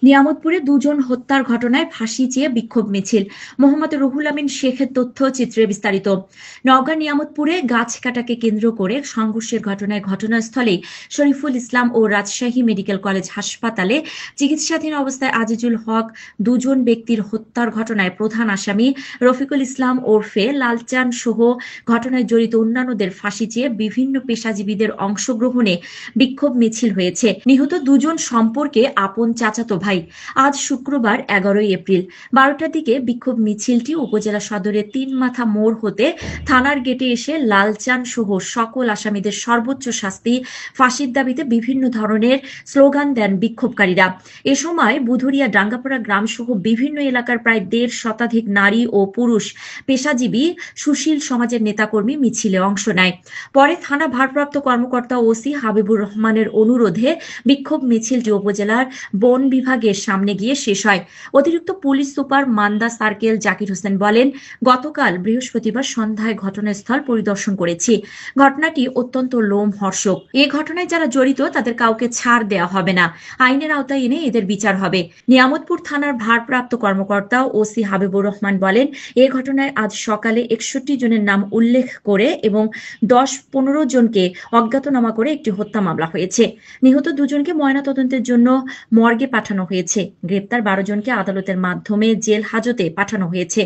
নিয়ামতপুরে দুজন হত্যার ঘটনায় ফাঁসি চেয়ে বিক্ষোভ মিছিল। মোহাম্মদ রুহুল আমিন শেখের তথ্য চিত্রে বিস্তারিত। নওগাঁ নিয়ামতপুরে গাছ কাটাকে কেন্দ্র করে সংঘর্ষের ঘটনায় ঘটনাস্থলেই শরীফুল ইসলাম ও রাজশাহী মেডিকেল কলেজ হাসপাতালে চিকিৎসাধীন অবস্থায় আজিজুল হক দুজন ব্যক্তির হত্যার ঘটনায় প্রধান আসামি রফিকুল ইসলাম ওরফে লালচান সহ ঘটনায় জড়িত অন্যান্যদের ফাঁসি চেয়ে বিভিন্ন পেশাজীবীদের অংশগ্রহণে বিক্ষোভ মিছিল হয়েছে। নিহত দুজন সম্পর্কে আপন চাচাতো ভাই। আজ শুক্রবার 11 এপ্রিল 12টার দিকে বিক্ষোভ মিছিলটি উপজেলা সদরের তিন মাথা মোড় হতে থানার গেটে এসে লালচান সহ সকল আসামিদের সর্বোচ্চ শাস্তি ফাঁসির দাবিতে বিভিন্ন ধরনের স্লোগান দেন বিক্ষোভকারীরা। এ সময় বুধুরিয়া ডাঙ্গাপাড়া গ্রাম সহ বিভিন্ন এলাকার প্রায় 1.5 শতাধিক নারী ও পুরুষ পেশাজীবী সুশীল সমাজের নেতাকর্মী মিছিলে অংশ নেয়। পরে থানা ভারপ্রাপ্ত কর্মকর্তা ওসি হাবিবুর রহমানের অনুরোধে বিক্ষোভ মিছিলটি উপজেলার বন বিভাগের সামনে গিয়ে শেষ হয়। অতিরিক্ত police super Manda circle Zakir Hossain বলেন, গতকাল বৃহস্পতিবার সন্ধ্যায় ঘটনাস্থল পরিদর্শন করেছি। ঘটনাটি অত্যন্ত লোমহর্ষক। এ ঘটনায় যারা জড়িত তাদের কাউকে ছাড় দেওয়া হবে না। আইনের আওতায় এনে এদের বিচার হবে। নিয়ামতপুর থানার ভারপ্রাপ্ত কর্মকর্তা ওসি হাবিবুর রহমান বলেন, এ ঘটনায় আজ সকালে 61 জনের নাম উল্লেখ করে এবং 10-15 জনকে অজ্ঞাতনামা করে একটি হত্যা মামলা হয়েছে। নিহত দুজনকে ময়নাতদন্তের জন্য মর্গে পাঠানো হয়েছে। গ্রেপ্তার 12 জনকে আদালতের মাধ্যমে জেল হাজতে পাঠানো হয়েছে।